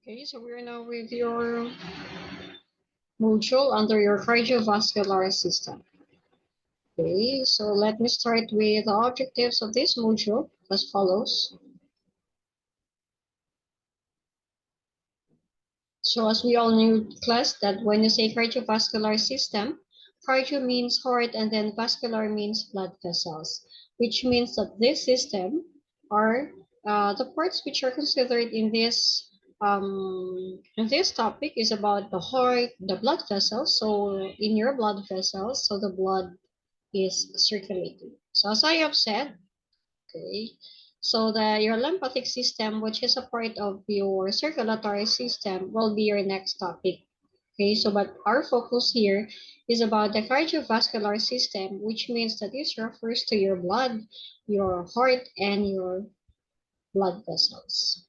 Okay, so we're now with your module under your cardiovascular system. Okay, so let me start with the objectives of this module as follows. So as we all knew, class, that when you say cardiovascular system, cardio means heart and then vascular means blood vessels, which means that this system are the parts which are considered in this topic is about the heart, the blood vessels. So in your blood vessels, so the blood is circulating. So as I have said, okay, so your lymphatic system, which is a part of your circulatory system, will be your next topic. Okay, so but our focus here is about the cardiovascular system, which means that this refers to your blood, your heart, and your blood vessels.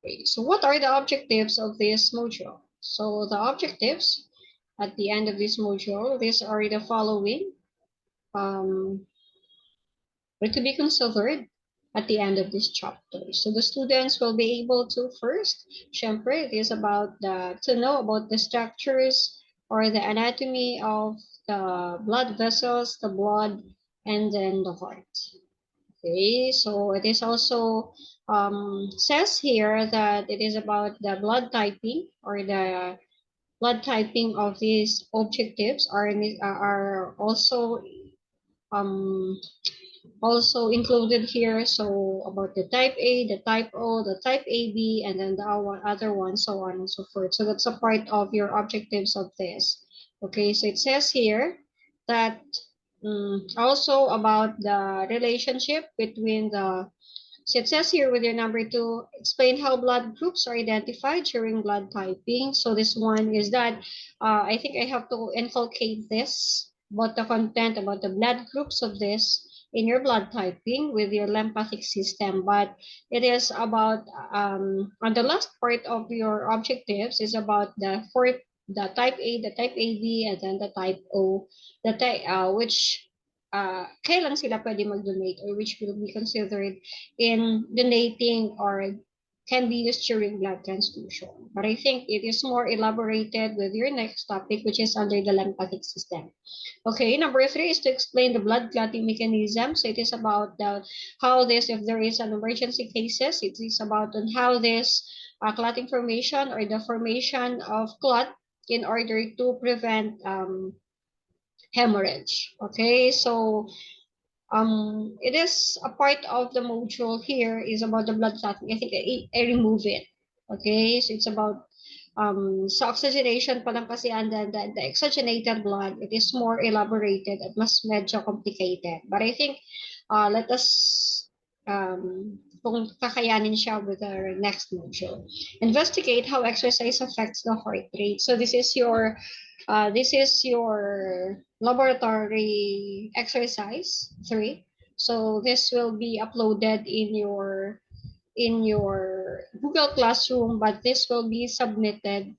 Okay, so what are the objectives of this module? So the objectives at the end of this module, these are the following. Were to be considered at the end of this chapter. So the students will be able to first, syempre, it is about to know about the structures or the anatomy of the blood vessels, the blood, and then the heart. Okay, so it is also says here that it is about the blood typing or the blood typing of these objectives are um, also included here. So about the type A, the type O, the type AB, and then the other one, so on and so forth. So that's a part of your objectives of this. Okay, so it says here that also about the relationship between so it says here with your number 2, explain how blood groups are identified during blood typing. So this one is that I think I have to inculcate this about the content about the blood groups of this in your blood typing with your lymphatic system. But it is about on the last part of your objectives is about the type A, the type AB, and then the type O, which kailan sila pwede mag-donate or which will be considered in donating or can be used during blood transfusion. But I think it is more elaborated with your next topic, which is under the lymphatic system. Okay, number 3 is to explain the blood clotting mechanism. So it is about how this, if there is an emergency cases, it is about on how this clotting formation or the formation of clot in order to prevent hemorrhage. Okay, so it is a part of the module here is about the blood clotting. I think I remove it. Okay, so it's about sa oxygenation pa lang kasi and then the oxygenated blood, it is more elaborated at mas medyo complicated. But I think let us kung kakayanin siya with our next module. Investigate how exercise affects the heart rate. So this is your laboratory exercise 3. So this will be uploaded in your Google Classroom, but this will be submitted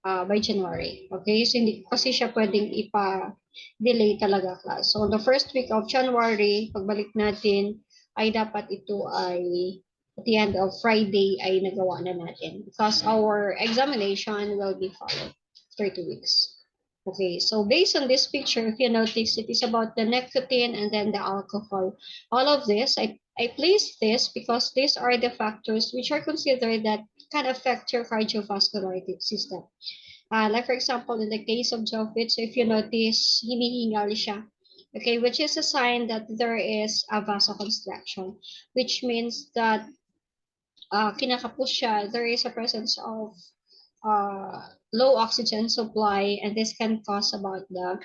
by January. Okay, so hindi kasi siya pwedeng ipa-delay talaga class. So the first week of January, pagbalik natin, ay dapat ito ay at the end of Friday ay nagawa na natin because our examination will be followed 30 weeks. Okay, so based on this picture, if you notice, it is about the nicotine and then the alcohol. All of this, I place this because these are the factors which are considered that can affect your cardiovascular system. Like for example, in the case of Jovich, if you notice, hinihingal siya. Okay, which is a sign that there is a vasoconstriction, which means that kinakapos siya, there is a presence of low oxygen supply, and this can cause about the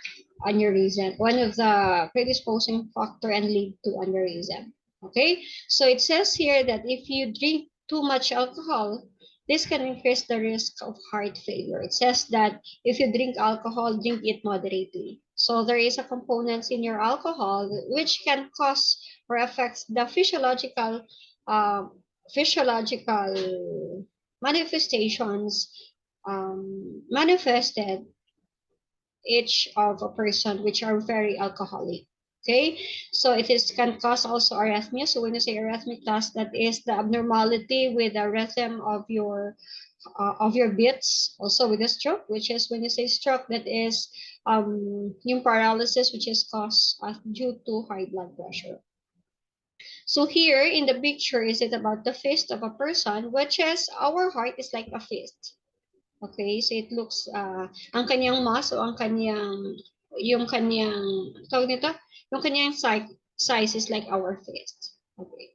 aneurysm, one of the predisposing factor and lead to aneurysm. Okay, so it says here that if you drink too much alcohol, this can increase the risk of heart failure. It says that if you drink alcohol, drink it moderately. So there is a components in your alcohol which can cause or affects the uh, physiological manifestations manifested each of a person which are very alcoholic. Okay, so it is can cause also arrhythmia. So when you say arrhythmic class, that is the abnormality with the rhythm of your beats. Also with the stroke, which is when you say stroke, that is yung paralysis, which is caused due to high blood pressure. So here in the picture, is it about the fist of a person, which is our heart is like a fist. Okay, so it looks, ang kanyang mass o ang kanyang, yung kanyang, tawag nito, yung kanyang size is like our fist. Okay.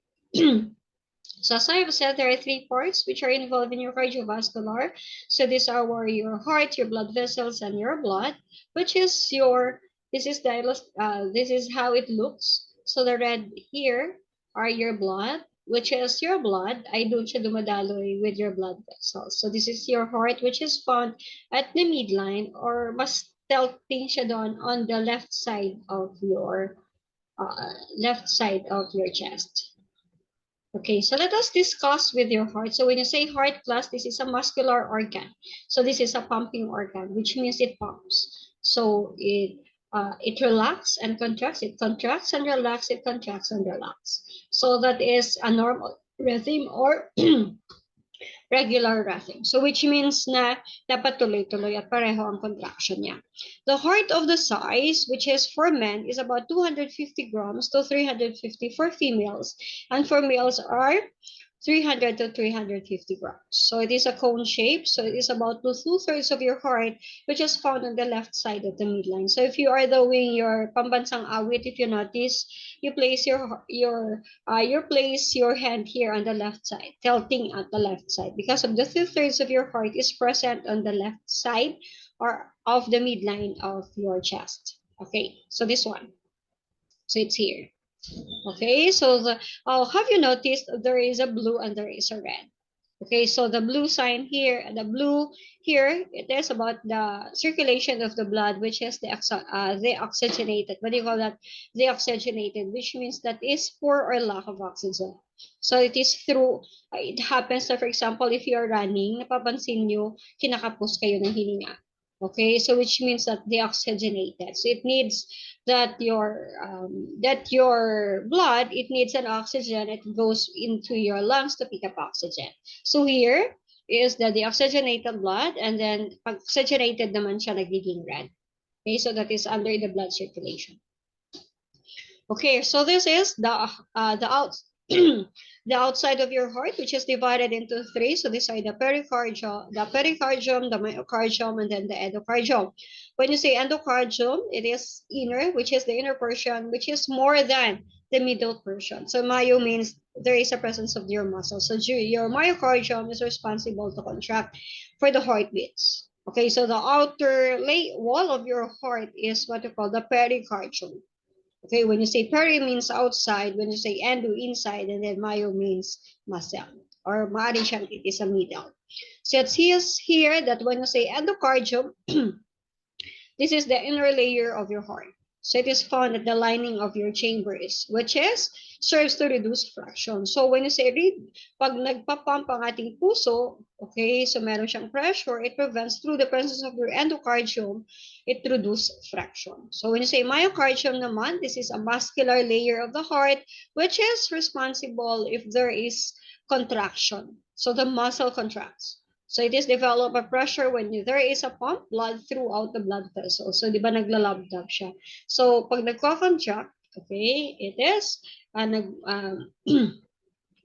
So as I have said, there are three parts which are involved in your cardiovascular. So these are your heart, your blood vessels, and your blood, which is your, this is how it looks. So the red here are your blood, which is your blood. Ay doon siya dumadaloy with your blood vessels. So this is your heart, which is found at the midline, or mas tilting siya doon on the left side of your chest. Okay, so let us discuss with your heart. So when you say heart class, this is a muscular organ. So this is a pumping organ, which means it pumps. So it relaxes and contracts. It contracts and relaxes. It contracts and relaxes. So that is a normal rhythm or regular rhythm. So which means na dapat tuloy-tuloy at pareho ang contraction niya. The heart of the size, which is for men, is about 250 grams to 350 for females, and for males are 300 to 350 grams. So it is a cone shape. So it is about two-thirds of your heart, which is found on the left side of the midline. So if you are doing your pambansang awit, if you notice, you place you place your hand here on the left side, tilting at the left side, because of the two-thirds of your heart is present on the left side or of the midline of your chest. Okay, so this one. So it's here. Okay, so have you noticed there is a blue and there is a red? Okay, so the blue sign here, and the blue here, it is about the circulation of the blood, which is the oxygenated. What do you call that? The oxygenated, which means that is poor or lack of oxygen. So it is through, it happens that, for example, if you are running, napapansin nyo, kinakapos kayo ng hininga. Okay, so which means that they oxygenated. So it needs that your blood, it needs an oxygen. It goes into your lungs to pick up oxygen. So here is the deoxygenated blood, and then pag oxygenated naman siya nagiging red. Okay, so that is under the blood circulation. Okay, so this is the outside of your heart, which is divided into three. So these are the pericardium, the myocardium, and then the endocardium. When you say endocardium, it is inner, which is the inner portion, which is more than the middle portion. So myo means there is a presence of your muscle. So your myocardium is responsible to contract for the heartbeats. Okay, so the outer wall of your heart is what you call the pericardium. Okay, when you say peri means outside, when you say endo, inside, and then myo means muscle. Or maaaring siyang it is a middle. So it says here that when you say endocardium, this is the inner layer of your heart. So it is found at the lining of your chambers, which is serves to reduce fraction. So when you say read, pag nagpapump ang ating puso, okay, so meron siyang pressure, it prevents through the presence of your endocardium, it reduces fraction. So when you say myocardium naman, this is a muscular layer of the heart, which is responsible if there is contraction. So the muscle contracts. So it is develop a pressure when there is a pump blood throughout the blood vessel. So di ba naglalabdab siya? So pag nagko-contract, okay, it is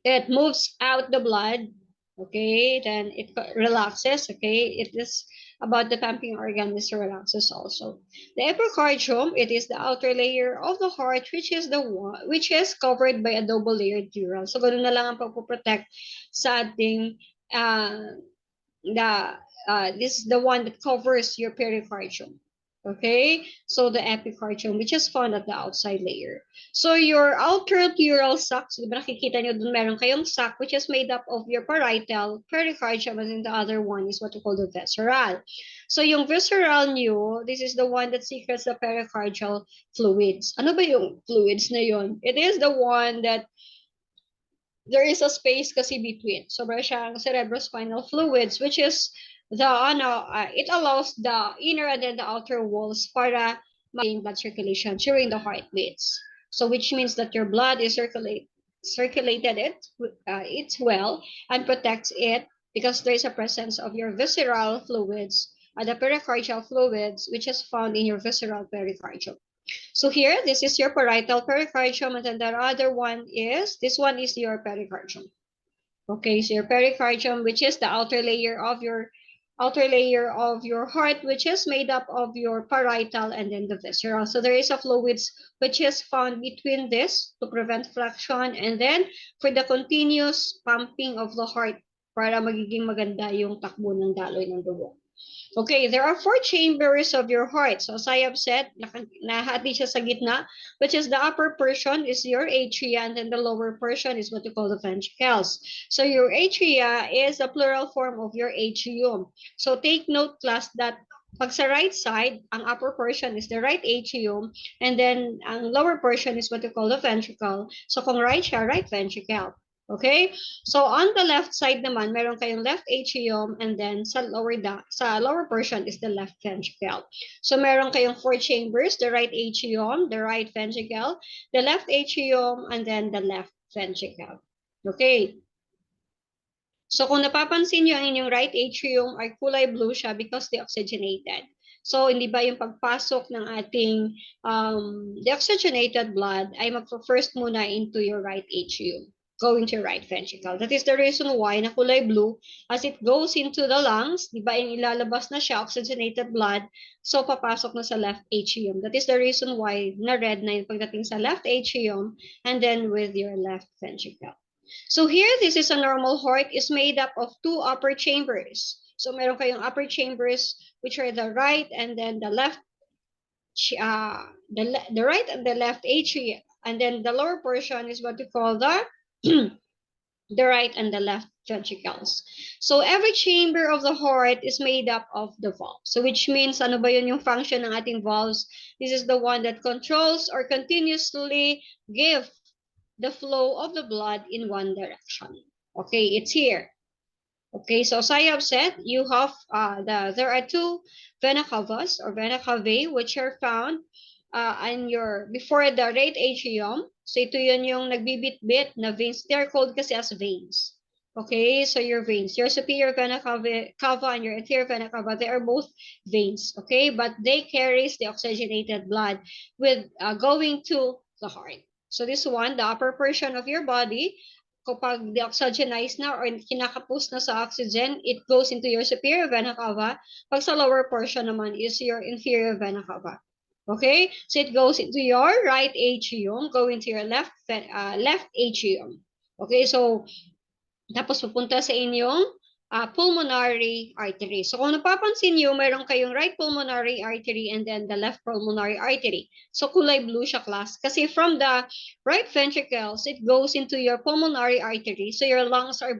it moves out the blood, okay, then it relaxes, okay. It is about the pumping organ, this relaxes also. The epicardium, it is the outer layer of the heart, which is covered by a double layered dural. So ganun na lang ang pagpoprotect sa ating this is the one that covers your pericardium. Okay, so the epicardium, which is found at the outside layer. So your outer dural sac, so diba nakikita nyo dun meron kayong sac, which is made up of your parietal, pericardium, and then the other one is what we call the visceral. So yung visceral nyo, this is the one that secretes the pericardial fluids. Ano ba yung fluids na yun? It is the one that there is a space kasi between. So siyang cerebrospinal fluids, which is it allows the inner and then the outer walls para blood circulation during the heartbeats. So which means that your blood is circulated it well and protects it because there is a presence of your visceral fluids, the pericardial fluids, which is found in your visceral pericardium. So here, this is your parietal pericardium, and then the other one is, this one is your pericardium. Okay, so your pericardium, which is the outer layer of your heart, which is made up of your parietal and then the visceral. So there is a fluids which is found between this to prevent fluctuation and then for the continuous pumping of the heart para magiging maganda yung takbo ng daloy ng dugo. Okay, there are 4 chambers of your heart. So as I have said, nahati siya sa gitna, which is the upper portion is your atria, and then the lower portion is what you call the ventricles. So your atria is a plural form of your atrium. So take note, class, that pag sa right side, ang upper portion is the right atrium, and then ang lower portion is what you call the ventricle. So kung right siya, right ventricle. Okay? So on the left side naman, meron kayong left atrium and then sa lower portion is the left ventricle. So meron kayong 4 chambers, the right atrium, the right ventricle, the left atrium, and then the left ventricle. Okay? So kung napapansin nyo, ang inyong right atrium ay kulay blue siya because deoxygenated. So hindi ba yung pagpasok ng ating deoxygenated blood ay magpo-first muna into your right atrium, going to your right ventricle. That is the reason why na kulay blue, as it goes into the lungs, di ba yung ilalabas na siya, oxygenated blood, so papasok na sa left atrium. That is the reason why na red na yung pagdating sa left atrium and then with your left ventricle. So here, this is a normal heart is made up of 2 upper chambers. So meron kayong upper chambers which are the right and then the left, the right and the left atria, and then the lower portion is what we call the the right and the left ventricles. So every chamber of the heart is made up of the valve. So which means, ano ba yun yung function ng ating valves? This is the one that controls or continuously give the flow of the blood in one direction. Okay, it's here. Okay, so as I have said, you have there are 2 vena cavas or vena cavae which are found and before the right atrium. So ito yun yung nagbibit-bit na veins. They're called kasi as veins. Okay, so your veins, your superior vena cava and your inferior vena cava, they are both veins. Okay, but they carries the oxygenated blood with going to the heart. So this one, the upper portion of your body, kapag deoxygenized na or kinakapos na sa oxygen, it goes into your superior vena cava. Pag sa lower portion naman is your inferior vena cava. Okay, so it goes into your right atrium, going to your left atrium. Okay, so tapos pupunta sa inyong pulmonary artery. So kung napapansin nyo, mayroon kayong right pulmonary artery and then the left pulmonary artery. So kulay blue siya, class. Kasi from the right ventricles, it goes into your pulmonary artery. So your lungs are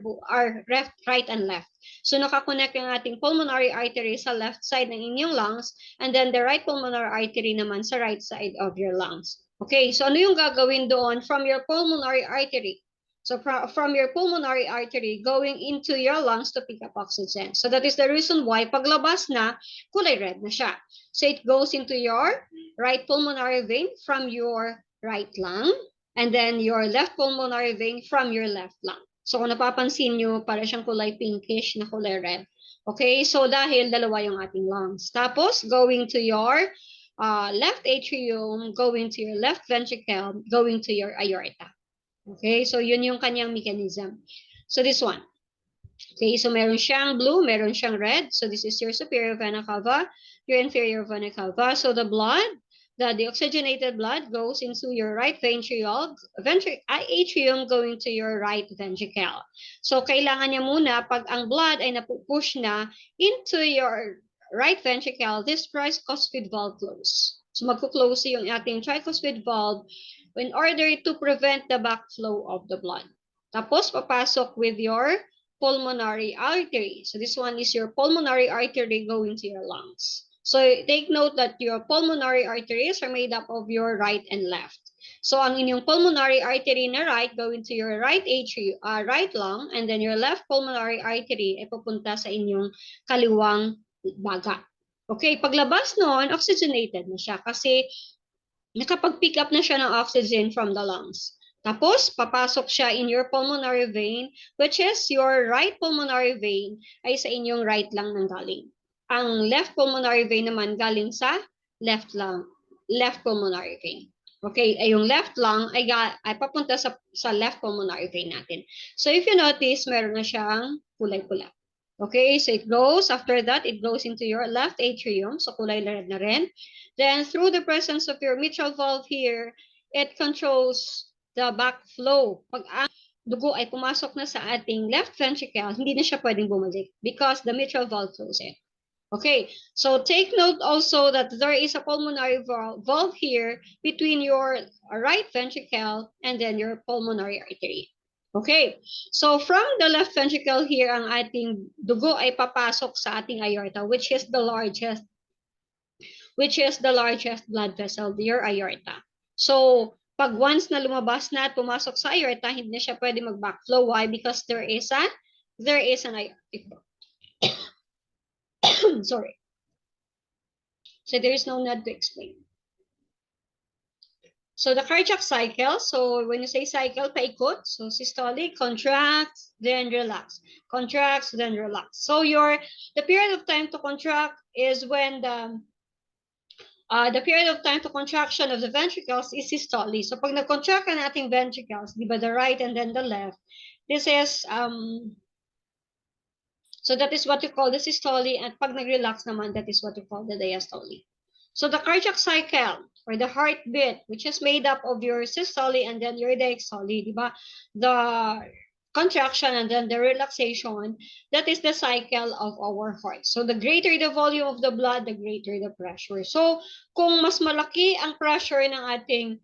left, right, and left. So nakakonect yung ating pulmonary artery sa left side ng inyong lungs and then the right pulmonary artery naman sa right side of your lungs. Okay, so ano yung gagawin doon from your pulmonary artery? So from your pulmonary artery going into your lungs to pick up oxygen. So that is the reason why paglabas na, kulay red na siya. So it goes into your right pulmonary vein from your right lung and then your left pulmonary vein from your left lung. So kung napapansin nyo, para siyang kulay pinkish na kulay red. Okay, so dahil dalawa yung ating lungs. Tapos going to your left atrium, going to your left ventricle, going to your aorta. Okay, so yun yung kanyang mechanism. So this one. Okay, so meron siyang blue, meron siyang red. So this is your superior vena cava, your inferior vena cava. So the blood, the oxygenated blood goes into your right atrium going to your right ventricle. So kailangan niya muna, pag ang blood ay napupush na into your right ventricle, this tricuspid valve close. So magkuklose yung ating tricuspid valve in order to prevent the backflow of the blood. Tapos, papasok with your pulmonary artery. So this one is your pulmonary artery going to your lungs. So take note that your pulmonary arteries are made up of your right and left. So ang inyong pulmonary artery na right going to your right right lung, and then your left pulmonary artery ay pupunta sa inyong kaliwang baga. Okay, paglabas noon, oxygenated na siya kasi nakapag-pick up na siya ng oxygen from the lungs. Tapos, papasok siya in your pulmonary vein, which is your right pulmonary vein ay sa inyong right lang nang galing. Ang left pulmonary vein naman galing sa left lung, left pulmonary vein. Okay, ay yung left lung ay papunta sa left pulmonary vein natin. So if you notice, meron na siyang kulay-pula. Okay, so it goes, after that, it goes into your left atrium, so kulay red na rin. Then through the presence of your mitral valve here, it controls the backflow. Pag ang dugo ay pumasok na sa ating left ventricle, hindi na siya pwedeng bumalik because the mitral valve closes it. Okay, so take note also that there is a pulmonary valve here between your right ventricle and then your pulmonary artery. Okay, so from the left ventricle here, ang ating dugo ay papasok sa ating aorta, which is the largest blood vessel, your aorta. So, pag once na lumabas na at pumasok sa aorta, hindi na siya pwede mag-backflow. Why? Because there is an aortic valve. Sorry. So, there is no need to explain. So, the cardiac cycle, so when you say cycle, paikot, so systolic, contracts, then relax. Contracts, then relax. So, the period of time to contract is when the period of time to contraction of the ventricles is systole. So pag nag-contract ang ating ventricles, di ba, the right and then the left, this is, so that is what you call the systole, and pag nag-relax naman, that is what you call the diastole. So the cardiac cycle, or the heartbeat, which is made up of your systole and then your diastole, di ba, the contraction and then the relaxation, that is the cycle of our heart. So the greater the volume of the blood, the greater the pressure. So kung mas malaki ang pressure ng ating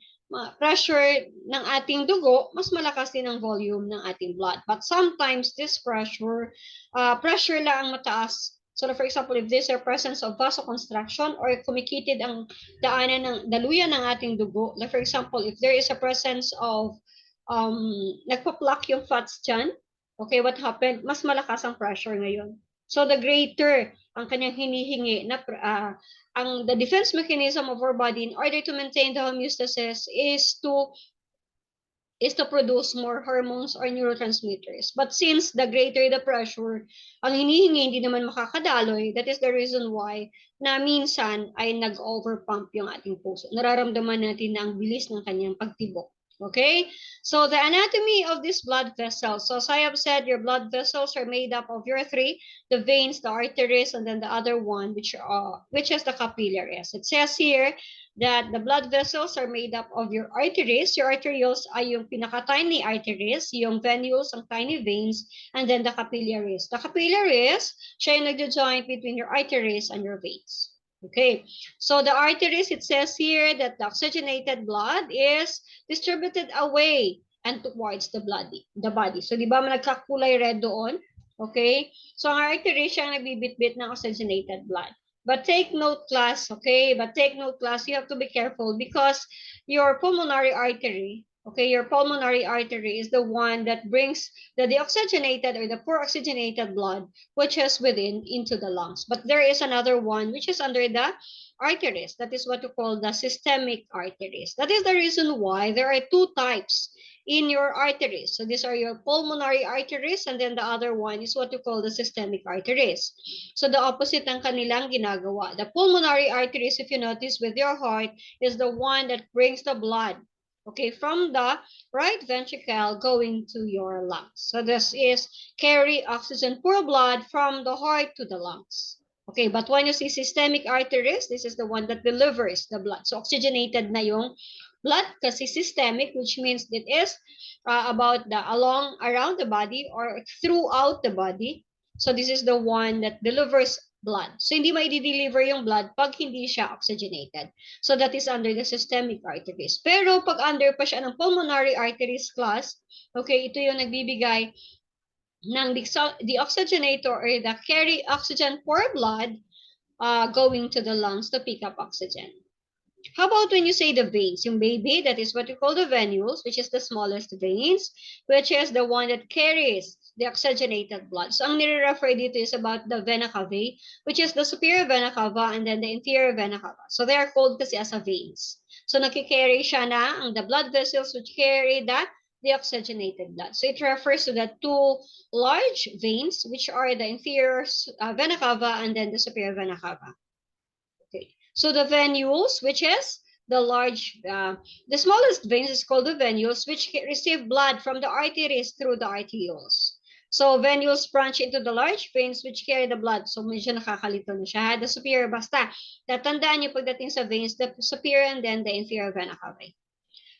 dugo, mas malakas din ang volume ng ating blood. But sometimes this pressure lang ang mataas. So for example, if there's a presence of vasoconstriction or kumikitid ang daluyan ng ating dugo, like for example, if there is a presence of nagpa-pluck yung fats dyan, okay, what happened? Mas malakas ang pressure ngayon. So the greater ang kanyang hinihingi na the defense mechanism of our body in order to maintain the homeostasis is to produce more hormones or neurotransmitters. But since the greater the pressure, ang hinihingi hindi naman makakadaloy, that is the reason why na minsan ay nag-overpump yung ating puso. Nararamdaman natin na ang bilis ng kanyang pagtibok. Okay, so the anatomy of this blood vessels. So as I have said, your blood vessels are made up of your three, the veins, the arteries, and then the other one, which is the capillaries. It says here that the blood vessels are made up of your arteries. Your arterioles ay yung pinaka-tiny arteries, yung venules, ang tiny veins, and then the capillaries. The capillaries, siya yung nagjo-join between your arteries and your veins. Okay, so the arteries, it says here that the oxygenated blood is distributed away and towards the body. So, di ba nagkakulay red doon? Okay, so ang arteries siya nagbibitbit ng oxygenated blood. But take note, class, okay? You have to be careful because your pulmonary artery, okay, your pulmonary artery is the one that brings the deoxygenated or the poor oxygenated blood, which is within into the lungs. But there is another one which is under the arteries. That is what you call the systemic arteries. That is the reason why there are two types in your arteries. So these are your pulmonary arteries, and then the other one is what you call the systemic arteries. So the opposite ng kanilang ginagawa. The pulmonary arteries, if you notice with your heart, is the one that brings the blood, okay, from the right ventricle going to your lungs. So this is carry oxygen poor blood from the heart to the lungs. Okay, but when you see systemic arteries, this is the one that delivers the blood. So oxygenated na yung blood kasi systemic, which means it is about around the body or throughout the body. So this is the one that delivers blood. So hindi mai-deliver yung blood pag hindi siya oxygenated. So that is under the systemic arteries. Pero pag under pa siya ng pulmonary arteries class, okay, ito yung nagbibigay ng deoxygenator or the carry oxygen for blood going to the lungs to pick up oxygen. How about when you say the veins? Yung baby, that is what you call the venules, which is the smallest veins, which is the one that carries deoxygenated blood. So ang nire-refer dito is about the vena cavae, which is the superior vena cava and then the inferior vena cava. So they are called kasi as a veins. So nakikarry siya na ang the blood vessels which carry that deoxygenated blood. So it refers to the two large veins, which are the inferior vena cava and then the superior vena cava. Okay. So the venules, which is the smallest veins is called the venules, which receive blood from the arteries through the arterioles. So venules branch into the large veins which carry the blood. So medyo nakakalito na siya. The superior, basta tatandaan niyo pagdating sa veins, the superior and then the inferior vena cava.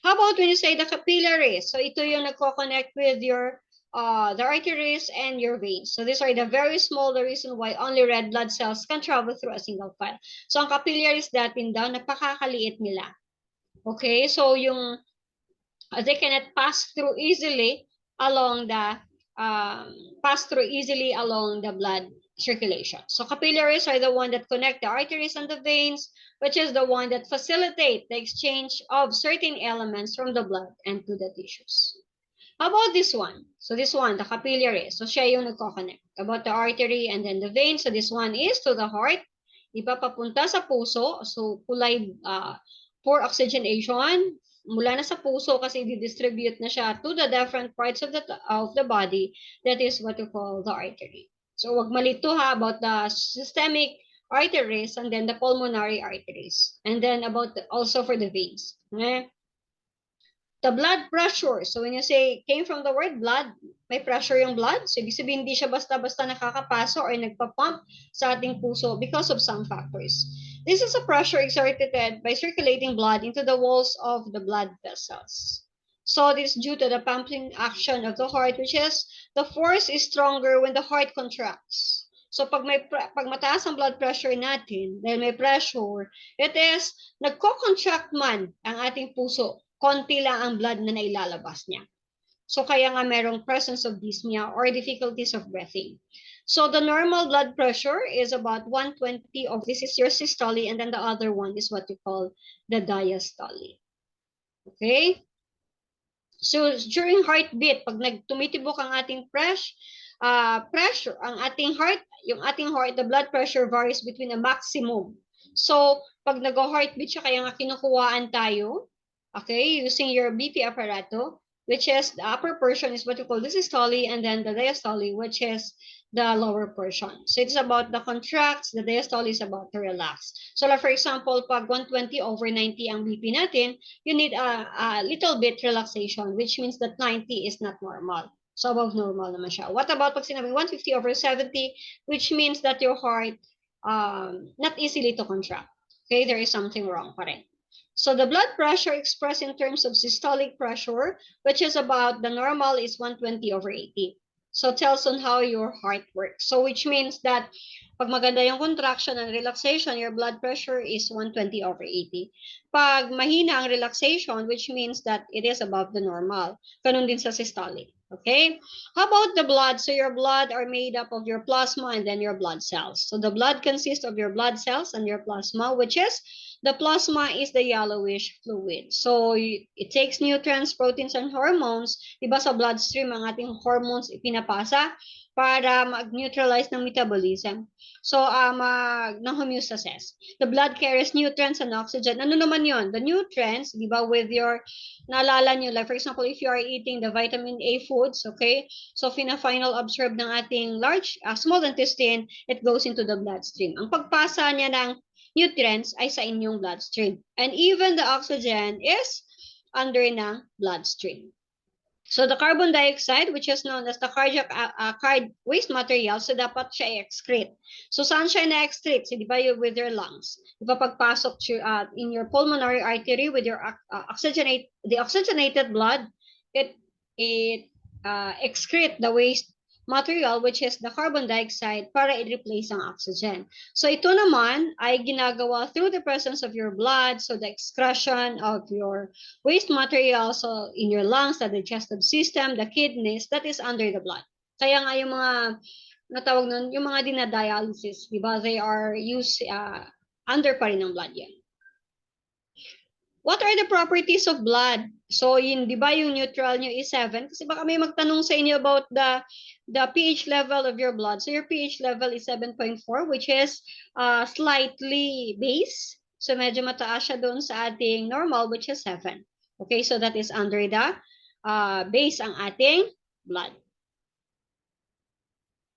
How about when you say the capillaries? So ito yung nagko-connect with your the arteries and your veins. So these are the very small, the reason why only red blood cells can travel through a single file. So ang capillaries datin daw, napakakaliit nila. Okay, so yung they cannot pass through easily along the blood circulation. So capillaries are the one that connect the arteries and the veins, which is the one that facilitate the exchange of certain elements from the blood and to the tissues. How about this one? So this one, the capillary. So siya yung nagko-connect about the artery and then the vein. So this one is to the heart. Ipapapunta sa puso. So kulay poor oxygenation. Mula na sa puso kasi di-distribute na siya to the different parts of the body. That is what we call the artery. So wag malito ha about the systemic arteries and then the pulmonary arteries. And then about also for the veins. Okay? The blood pressure. So when you say came from the word blood, may pressure yung blood. So ibig sabihin hindi siya basta-basta nakakapaso or nagpa-pump sa ating puso because of some factors. This is a pressure exerted by circulating blood into the walls of the blood vessels. So this is due to the pumping action of the heart, which is the force is stronger when the heart contracts. So pag mataas ang blood pressure natin, dahil may pressure, it is nagko-contract man ang ating puso. Konti lang ang blood na nailalabas niya. So kaya nga merong presence of dyspnea or difficulties of breathing. So the normal blood pressure is about 120 of this is your systole and then the other one is what we call the diastole. Okay? So during heartbeat, pag tumitibok ang ating pressure, ang ating heart, the blood pressure varies between a maximum. So pag nag-heartbeat siya, kaya nga kinukuhaan tayo, okay, using your BP apparato, which is the upper portion is what you call the systole, and then the diastole, which is the lower portion. So it's about the contracts, the diastole is about to relax. So like for example, pag 120 over 90 ang BP natin, you need a little bit relaxation, which means that 90 is not normal. So above normal naman siya. What about pag sinabi 150 over 70, which means that your heart not easily to contract. Okay, there is something wrong pa rin. So the blood pressure expressed in terms of systolic pressure, which is about the normal is 120 over 80. So tells on how your heart works. So which means that pag maganda yung contraction and relaxation, your blood pressure is 120 over 80. Pag mahina ang relaxation, which means that it is above the normal. Ganun din sa systolic. Okay? How about the blood? So your blood are made up of your plasma and then your blood cells. So the blood consists of your blood cells and your plasma, which is the plasma is the yellowish fluid. So it takes nutrients, proteins, and hormones. Diba sa bloodstream ang ating hormones ipinapasa para mag-neutralize ng metabolism. So ng homeostasis. The blood carries nutrients and oxygen. Ano naman yon? The nutrients, diba, with your, naalala nyo, like for example, if you are eating the vitamin A foods, okay? So final absorb ng ating small intestine, it goes into the bloodstream. Ang pagpasa niya ng nutrients ay sa inyong bloodstream. And even the oxygen is under ng bloodstream. So the carbon dioxide, which is known as the cardiac waste material, so dapat siya i-excrete. So saan siya na-excrete? So, di ba with your lungs? Di ba pagpasok in your pulmonary artery with your the oxygenated blood, it excrete the waste material, which is the carbon dioxide, para i-replace ang oxygen. So ito naman ay ginagawa through the presence of your blood, so the excretion of your waste material, so in your lungs, the digestive system, the kidneys, that is under the blood. Kaya nga yung mga natawag nun, yung mga dinadialysis, diba, they are used under pa rin ng blood yan. What are the properties of blood? So, yun, di ba yung neutral nyo is 7? Kasi baka may magtanong sa inyo about the the pH level of your blood. So your pH level is 7.4, which is slightly base. So medyo mataas siya doon sa ating normal, which is 7. Okay, so that is under the base ang ating blood.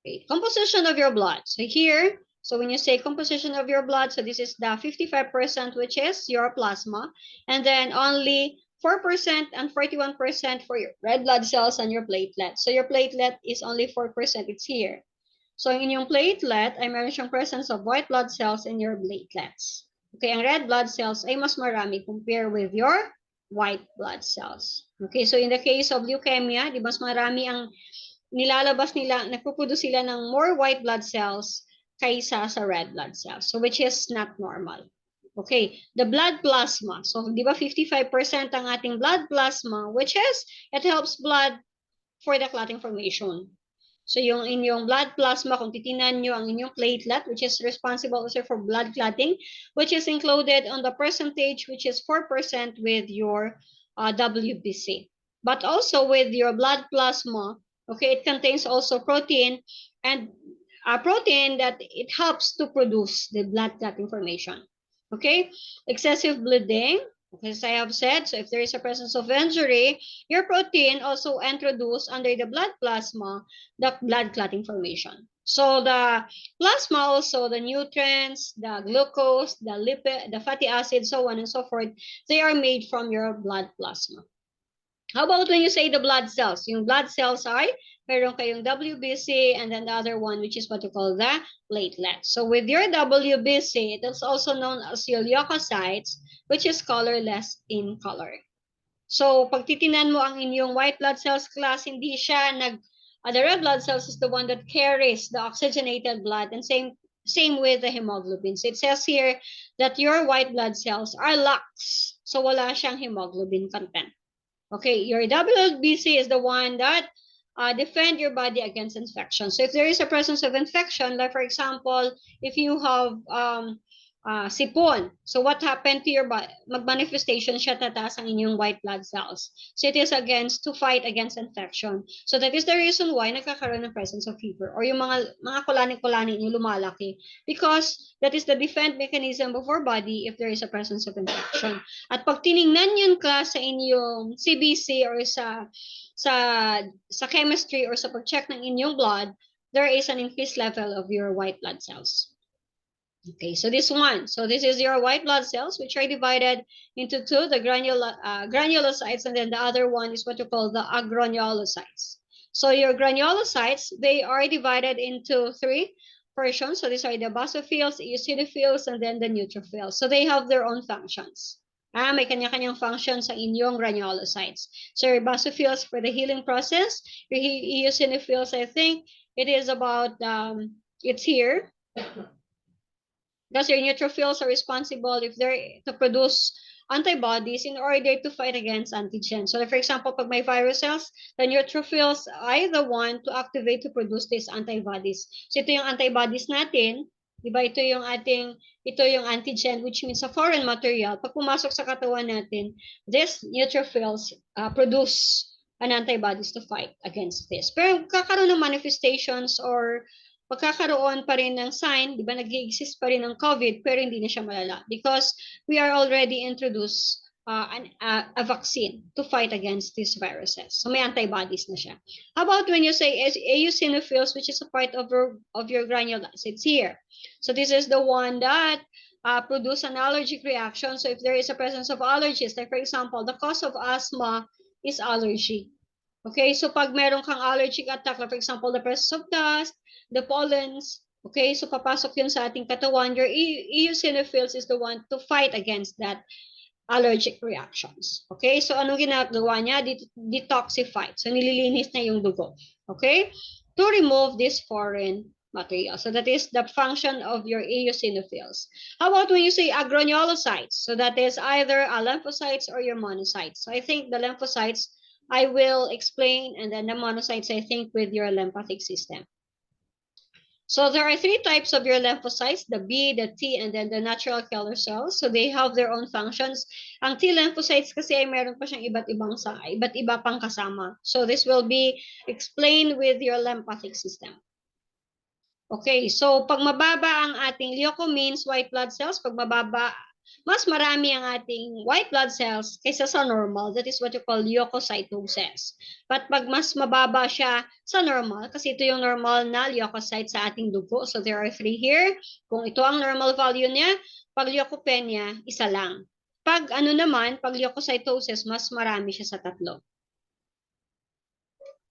Okay. Composition of your blood. So here, so when you say composition of your blood, so this is the 55%, which is your plasma, and then only 4% and 41% for your red blood cells and your platelet. So your platelet is only 4%, it's here. So in yung platelet, ay meron siyang presence of white blood cells in your platelets. Okay, ang red blood cells ay mas marami compare with your white blood cells. Okay, so in the case of leukemia, di mas marami ang nilalabas nila, nagpuproduce sila ng more white blood cells kaysa sa red blood cells. So which is not normal. Okay, the blood plasma. So di ba 55% ang ating blood plasma, which is, it helps blood for the clotting formation. So yung inyong blood plasma, kung titinan nyo ang inyong platelet, which is responsible also for blood clotting, which is included on the percentage, which is 4% with your WBC. But also with your blood plasma, okay, it contains also protein, and a protein that it helps to produce the blood clotting formation. Okay, excessive bleeding, as I have said, so if there is a presence of injury, your protein also introduced under the blood plasma the blood clotting formation. So the plasma also, the nutrients, the glucose, the lipid, the fatty acids, so on and so forth, they are made from your blood plasma. How about when you say the blood cells? Yung blood cells ay, meron kayong WBC, and then the other one, which is what you call the platelet. So with your WBC, it is also known as your leukocytes, which is colorless in color. So pag titinan mo ang inyong white blood cells class, hindi siya the red blood cells is the one that carries the oxygenated blood, and same with the hemoglobin. So it says here that your white blood cells are lax. So wala siyang hemoglobin content. Okay, your WBC is the one that defend your body against infection. So if there is a presence of infection, like for example, if you have sipon, so what happened to your body? Mag-manifestation siya, tataas ang inyong white blood cells. So it is to fight against infection. So that is the reason why nagkakaroon ng presence of fever, or yung mga kulani-kulani niyo lumalaki, because that is the defense mechanism of our body if there is a presence of infection. At pag tiningnan yun ka sa inyong CBC or sa chemistry or sa pag-check ng inyong blood, there is an increased level of your white blood cells. Okay, so this one. So this is your white blood cells, which are divided into two, the granulocytes, and then the other one is what you call the agranulocytes. So your granulocytes, they are divided into three portions. So these are the basophils, eosinophils, and then the neutrophils. So they have their own functions. May kanya-kanyang function sa inyong granulocytes. So your basophils for the healing process, your eosinophils, I think it is about, it's here. Because your neutrophils are responsible if they're to produce antibodies in order to fight against antigen. So for example, pag may virus cells, the neutrophils are the one to activate to produce these antibodies. So ito yung antibodies natin, di ba? Ito yung antigen, which means a foreign material. Pag pumasok sa katawan natin, these neutrophils produce an antibodies to fight against this. Pero kakaroon ng manifestations or magkakaroon pa rin ng sign, di ba, nag-exist pa rin ng COVID, pero hindi na siya malala because we are already introduced a vaccine to fight against these viruses. So may antibodies na siya. How about when you say eosinophils, which is a part of your granulocytes? It's here. So this is the one that produce an allergic reaction. So if there is a presence of allergies, like for example, the cause of asthma is allergy. Okay, so pag meron kang allergic attack, like for example, the presence of dust, the pollens, okay, so papasok yun sa ating katawan. Your eosinophils is the one to fight against that allergic reactions. Okay, so anong ginagawa niya? Detoxify. So nililinis na yung dugo. Okay, to remove this foreign material. So that is the function of your eosinophils. How about when you say agranulocytes? So that is either lymphocytes or your monocytes. So I think the lymphocytes I will explain, and then the monocytes I think with your lymphatic system. So there are three types of your lymphocytes, the B, the T, and then the natural killer cells. So they have their own functions. Ang T lymphocytes kasi ay meron pa siyang iba't iba pang kasama. So this will be explained with your lymphatic system. Okay, so pag mababa ang ating leucomines, white blood cells, pag mababa, mas marami ang ating white blood cells kaysa sa normal. That is what you call leukocytosis. But pag mas mababa siya sa normal, kasi ito yung normal na leukocyte sa ating dugo. So there are 3 here. Kung ito ang normal value niya, pag leukopenia, isa lang. Pag ano naman, pag leukocytosis, mas marami siya sa 3.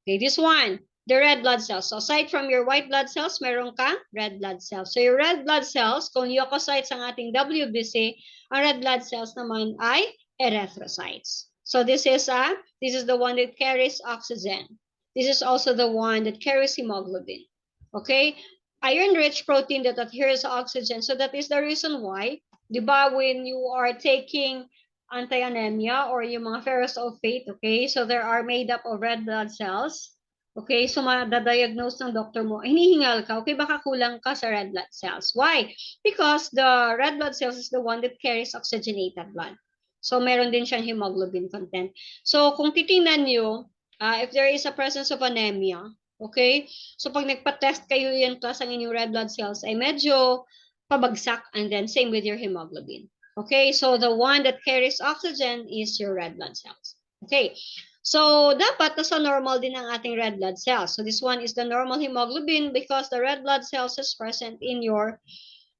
Okay, this one, the red blood cells. So aside from your white blood cells, meron kang red blood cells. So your red blood cells, kung leukocytes ang ating WBC, ang red blood cells naman ay erythrocytes. So this is the one that carries oxygen. This is also the one that carries hemoglobin. Okay? Iron-rich protein that adheres to oxygen. So that is the reason why, di ba, when you are taking anti-anemia or yung mga ferrosulfate, okay? So there are made up of red blood cells. Okay, so madadiagnose ng doctor mo, hinihingal ka, okay, baka kulang ka sa red blood cells. Why? Because the red blood cells is the one that carries oxygenated blood. So meron din siyang hemoglobin content. So kung titingnan nyo, if there is a presence of anemia, okay, so pag nagpa-test kayo yan class ang inyong red blood cells ay medyo pabagsak, and then same with your hemoglobin. Okay, so the one that carries oxygen is your red blood cells. Okay, so dapat nasa normal din ang ating red blood cells. So this one is the normal hemoglobin because the red blood cells is present in your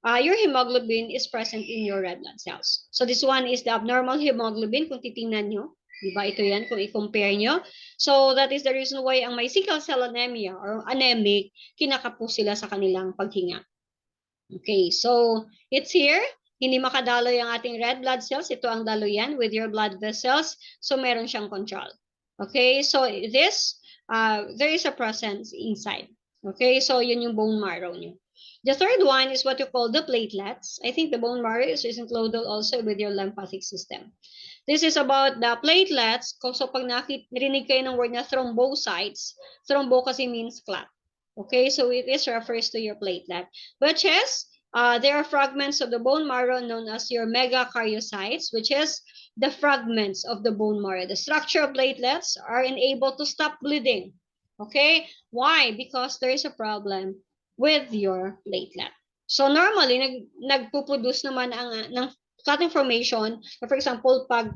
hemoglobin is present in your red blood cells. So this one is the abnormal hemoglobin kung titingnan nyo. Diba ito yan kung i-compare nyo. So that is the reason why ang may sickle cell anemia or anemic, kinakapo sila sa kanilang paghinga. Okay, so it's here. Hindi makadaloy ang ating red blood cells. Ito ang daloyan with your blood vessels. So meron siyang control. Okay, so this, there is a presence inside. Okay, so yun yung bone marrow nyo. The third one is what you call the platelets. I think the bone marrow is included also with your lymphatic system. This is about the platelets. So pag narinig kayo ng word na thrombocytes, thrombo kasi means clot. Okay, so it is refers to your platelet, which is there are fragments of the bone marrow known as your megakaryocytes, which is the fragments of the bone marrow. The structure of platelets are unable to stop bleeding. Okay, why? Because there is a problem with your platelet. So normally, nagpuproduce naman ng clotting formation. For example, pag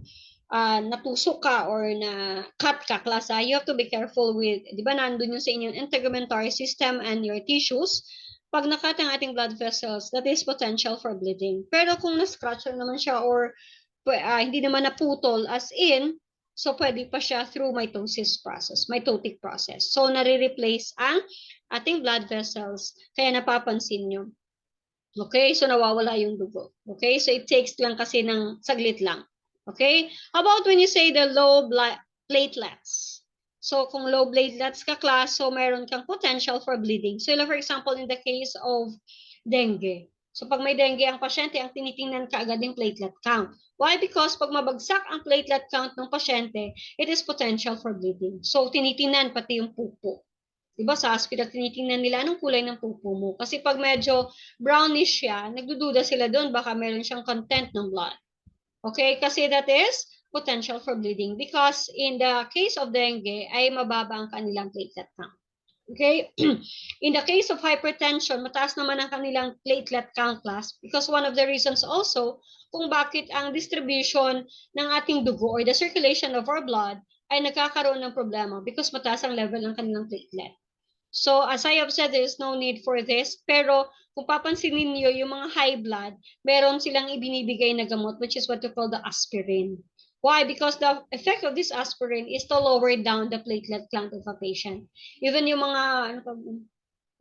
natusok ka or na cut ka, klasa, you have to be careful with, di ba nandun yung sa inyong integumentary system and your tissues, pag nakat ang ating blood vessels, that is potential for bleeding. Pero kung na-scratch naman siya or hindi naman naputol as in, so pwede pa siya through mitosis process, mitotic process. So nare-replace ang ating blood vessels, kaya napapansin nyo. Okay, so nawawala yung dugo. Okay, so it takes lang kasi ng saglit lang. Okay? How about when you say the low platelets? So, kung low platelets ka class, so meron kang potential for bleeding. So, for example, in the case of dengue. So, pag may dengue ang pasyente, ang tinitingnan ka agad yung platelet count. Why? Because pag mabagsak ang platelet count ng pasyente, it is potential for bleeding. So, tinitingnan pati yung pupo. Diba sa hospital, tinitingnan nila anong kulay ng pupo mo. Kasi pag medyo brownish siya, nagdududa sila doon, baka meron siyang content ng blood. Okay, kasi that is potential for bleeding because in the case of dengue ay mababa ang kanilang platelet count. Okay, in the case of hypertension, mataas naman ang kanilang platelet count class because one of the reasons also kung bakit ang distribution ng ating dugo or the circulation of our blood ay nagkakaroon ng problema because mataas ang level ng kanilang platelet. So, as I have said, there is no need for this. Pero, kung papansinin niyo yung mga high blood, meron silang ibinibigay na gamot, which is what you call the aspirin. Why? Because the effect of this aspirin is to lower down the platelet count of a patient. Even yung mga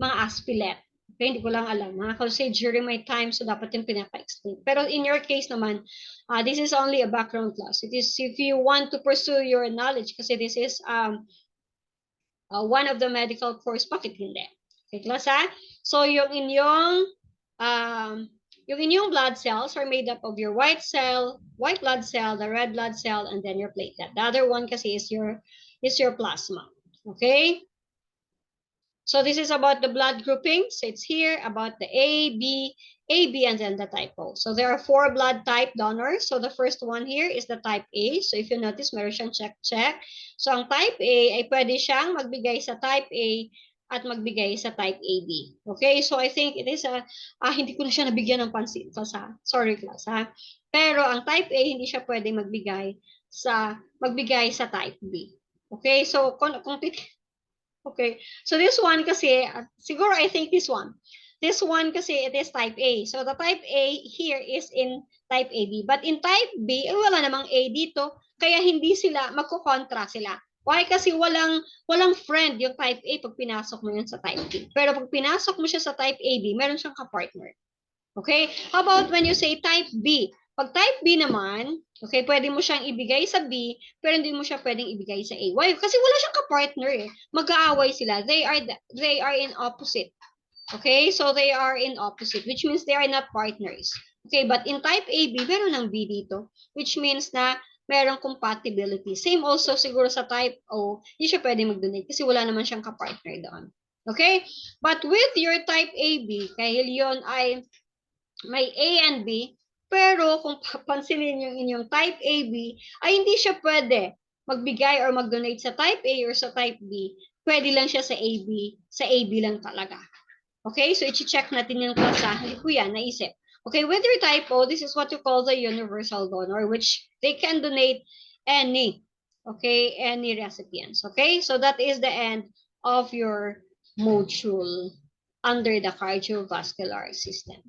aspilet. Okay, hindi ko lang alam. Kasi during my time, so dapat yung pinapa-explain. Pero in your case naman, this is only a background class. It is if you want to pursue your knowledge, kasi this is one of the medical course, bakit hindi? Okay, class ha? So, yung inyong blood cells are made up of your white blood cell, the red blood cell, and then your platelet. The other one kasi is your plasma. Okay? So this is about the blood grouping. So it's here about the A, B, and then the type O. So there are 4 blood type donors. So the first one here is the type A. So if you notice, meron siyang check. So ang type A ay pwede siyang magbigay sa type A at magbigay sa type AB. Okay, so I think it is hindi ko na siya nabigyan ng pansin. Sorry class ha. Pero ang type A hindi siya pwede magbigay sa type B. Okay, so kung okay. So this one kasi, siguro I think this one. This one kasi it is type A. So the type A here is in type AB. But in type B, wala namang A dito. Kaya hindi sila, magkukontra sila. Why? Kasi walang friend yung type A pag pinasok mo yun sa type B. Pero pag pinasok mo siya sa type AB, meron siyang ka-partner. Okay? How about when you say type B? Pag type B naman, okay, pwede mo siyang ibigay sa B, pero hindi mo siya pwedeng ibigay sa A. Why? Kasi wala siyang ka-partner eh. Mag-aaway sila. They are in opposite. Okay? So they are in opposite, which means they are not partners. Okay, but in type AB, meron ng B dito, which means na merong compatibility. Same also siguro sa type O, hindi siya pwede mag-donate kasi wala naman siyang ka-partner doon. Okay? But with your type AB, kahil yun ay may A and B, pero kung papansinin yung inyong type AB, ay hindi siya pwede magbigay or mag-donate sa type A or sa type B. Pwede lang siya sa AB lang talaga. Okay, so i-check natin yung klasa. Hindi ko yan, naisip. Okay, with your type O, this is what you call the universal donor, which they can donate any recipients. Okay, so that is the end of your module under the cardiovascular system.